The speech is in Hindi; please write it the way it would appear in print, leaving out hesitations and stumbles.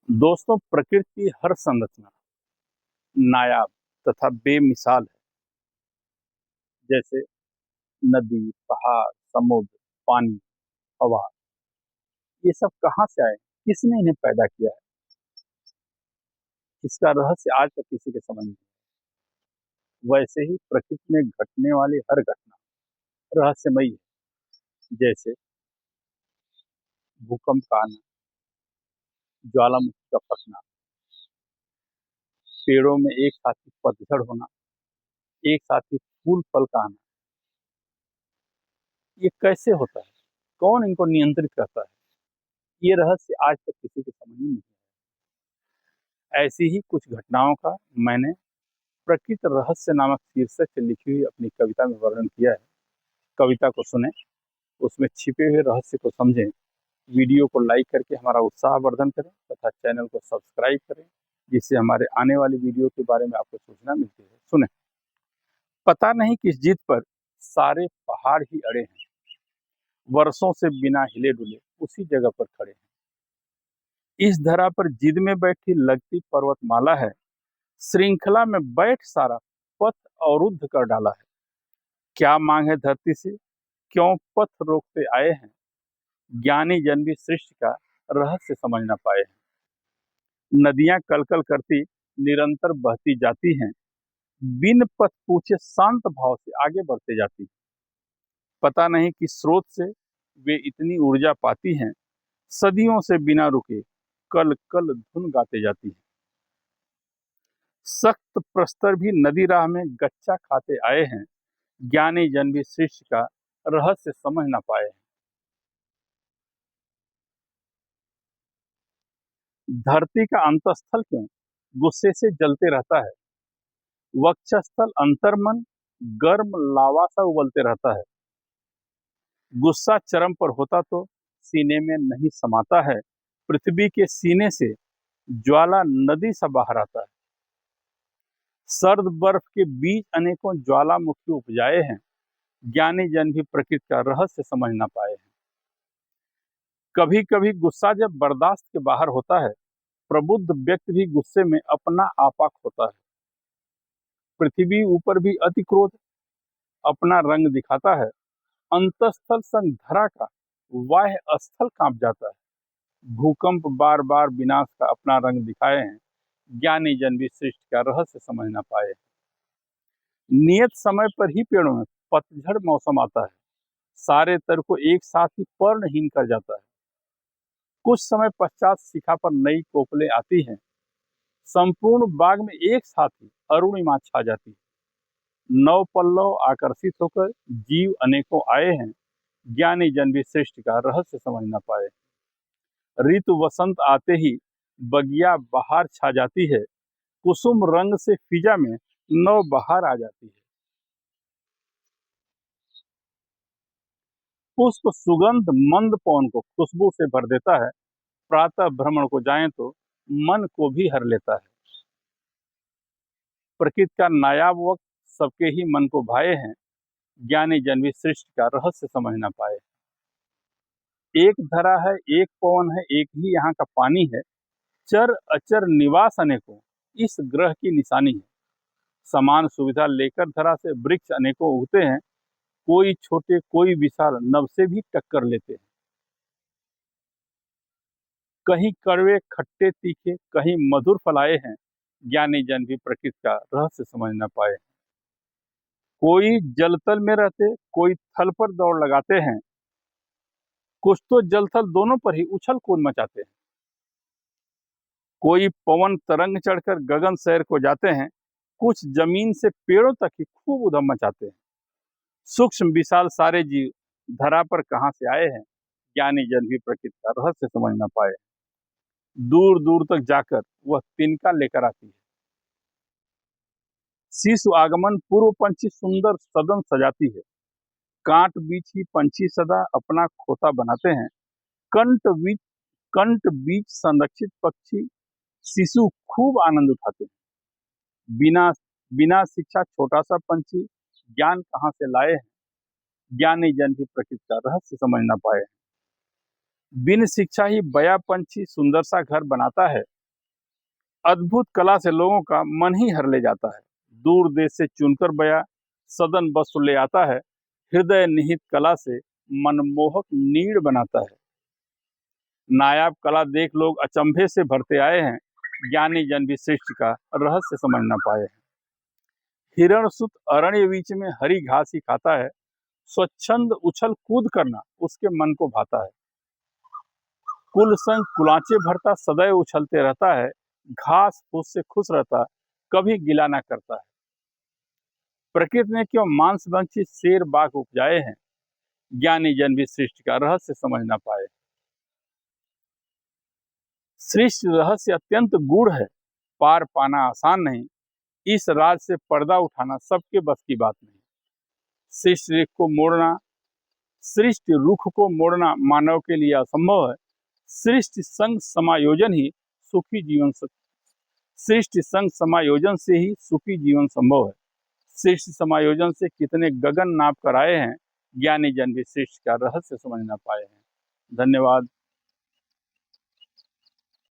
दोस्तों, प्रकृति की हर संरचना नायाब तथा बेमिसाल है। जैसे नदी, पहाड़, समुद्र, पानी, हवा, ये सब कहाँ से आए, किसने इन्हें पैदा किया है, इसका रहस्य आज तक किसी के समझ नहीं। वैसे ही प्रकृति में घटने वाली हर घटना रहस्यमयी है। जैसे भूकंप का आना, ज्वालामुखी का फटना, पेड़ों में एक साथ ही पतझड़ होना, एक साथ ही फूल फल का आना। ये कैसे होता है, कौन इनको नियंत्रित करता है, ये रहस्य आज तक किसी के समझ में नहीं है। ऐसी ही कुछ घटनाओं का मैंने प्रकृति रहस्य नामक शीर्षक से लिखी हुई अपनी कविता में वर्णन किया है। कविता को सुने, उसमें छिपे हुए रहस्य को समझें। वीडियो को लाइक करके हमारा उत्साह वर्धन करें तथा चैनल को सब्सक्राइब करें, जिससे हमारे आने वाली वीडियो के बारे में आपको सूचना मिलती है। सुने। पता नहीं किस जिद पर सारे पहाड़ ही अड़े हैं, वर्षों से बिना हिले डुले उसी जगह पर खड़े हैं। इस धरा पर जिद में बैठी लगती पर्वतमाला है, श्रृंखला में बैठ सारा पथ अवरुद्ध कर डाला है। क्या मांग है धरती से, क्यों पथ रोकते आए हैं, ज्ञानी जन भी सृष्टि का रहस्य समझ न पाए हैं। नदियां कलकल करती निरंतर बहती जाती हैं, बिन पथ पूछे शांत भाव से आगे बढ़ते जाती हैं। पता नहीं किस स्रोत से वे इतनी ऊर्जा पाती हैं, सदियों से बिना रुके कल कल धुन गाते जाती हैं। सख्त प्रस्तर भी नदी राह में गच्चा खाते आए हैं, ज्ञानी जन भी सृष्टि का रहस्य समझ न पाए हैं। धरती का अंतस्थल क्यों गुस्से से जलते रहता है, वक्षस्थल अंतर्मन गर्म लावा सा उबलते रहता है। गुस्सा चरम पर होता तो सीने में नहीं समाता है, पृथ्वी के सीने से ज्वाला नदी सा बाहर आता है। सर्द बर्फ के बीच अनेकों ज्वालामुखी उपजाए हैं, ज्ञानी जन भी प्रकृति का रहस्य समझ न पाए हैं। कभी कभी गुस्सा जब बर्दाश्त के बाहर होता है, प्रबुद्ध व्यक्ति भी गुस्से में अपना आपा खोता है। पृथ्वी ऊपर भी अति क्रोध अपना रंग दिखाता है, अंतस्थल संग धरा का वाह्य स्थल कांप जाता है। भूकंप बार बार विनाश का अपना रंग दिखाए हैं, ज्ञानी जन भी सृष्टि का रहस्य समझ न पाए। नियत समय पर ही पेड़ों में पतझड़ मौसम आता है, सारे तर को एक साथ ही पर्णहीन कर जाता है। कुछ समय पश्चात शिखा पर नई कोपलें आती हैं, संपूर्ण बाग में एक साथ ही अरुणिमा छा जाती है। नव पल्लव आकर्षित होकर जीव अनेकों आए हैं, ज्ञानी जन भी सृष्टि का रहस्य समझ न पाए। ऋतु वसंत आते ही बगिया बहार छा जाती है, कुसुम रंग से फिजा में नव बहार आ जाती है। पुष्प सुगंध मंद पवन को खुशबू से भर देता है, प्रातः भ्रमण को जाएं तो मन को भी हर लेता है। प्रकृति का नायाब वक्त सबके ही मन को भाए हैं, ज्ञानी जन भी सृष्टि का रहस्य समझ न पाए। एक धरा है, एक पवन है, एक ही यहाँ का पानी है, चर अचर निवास अनेकों इस ग्रह की निशानी है। समान सुविधा लेकर धरा से वृक्ष अनेकों उगते हैं, कोई छोटे कोई विशाल नभ से भी टक्कर लेते हैं। कहीं कड़वे खट्टे तीखे कहीं मधुर फल आए हैं, ज्ञानी जन भी प्रकृति का रहस्य समझ न पाए। कोई जलतल में रहते कोई थल पर दौड़ लगाते हैं, कुछ तो जल थल दोनों पर ही उछल कूद मचाते हैं। कोई पवन तरंग चढ़कर गगन सैर को जाते हैं, कुछ जमीन से पेड़ों तक ही खूब उधम मचाते हैं। सूक्ष्म विशाल सारे जीव धरा पर कहाँ से आए हैं, ज्ञानी जन भी प्रकृति का रहस्य समझ न पाए। दूर दूर तक जाकर वह तिनका लेकर आती है। शिशु आगमन पूर्व पंछी सुंदर सदन सजाती है, कांट बीच ही पंछी सदा अपना खोता बनाते हैं। कंठ बीच संरक्षित पक्षी शिशु खूब आनंद उठाते हैं। बिना बिना शिक्षा छोटा सा पंछी ज्ञान कहाँ से लाए हैं, ज्ञानी जन भी प्रकृति का रहस्य समझ न पाए। बिन शिक्षा ही बया पंछी सुंदर सा घर बनाता है, अद्भुत कला से लोगों का मन ही हर ले जाता है। दूर देश से चुनकर बया सदन वस्तु ले आता है, हृदय निहित कला से मनमोहक नीड़ बनाता है। नायाब कला देख लोग अचंभे से भरते आए हैं, ज्ञानी जन भी सृष्टि का रहस्य समझ न पाए हैं। हिरण सुत अरण्य बीच में हरी घास ही खाता है, स्वच्छंद उछल कूद करना उसके मन को भाता है। कुल संग कुलाचे भरता सदैव उछलते रहता है, घास फूस से खुश रहता कभी गिला ना करता है। प्रकृति ने क्यों मांसभक्षी शेर बाघ उपजाए हैं, ज्ञानी जन भी सृष्टि का रहस्य समझ ना पाए। सृष्टि रहस्य अत्यंत गूढ़ है, पार पाना आसान नहीं, इस राज से पर्दा उठाना सबके बस की बात नहीं। सृष्टि रुख को मोड़ना मानव के लिए असंभव है। सृष्टि संग समायोजन ही सुखी जीवन सृष्टि संग समायोजन से ही सुखी जीवन संभव है। सृष्टि समायोजन से कितने गगन नाप कर आए हैं, ज्ञानी जन भी सृष्टि का रहस्य समझ ना पाए हैं। धन्यवाद।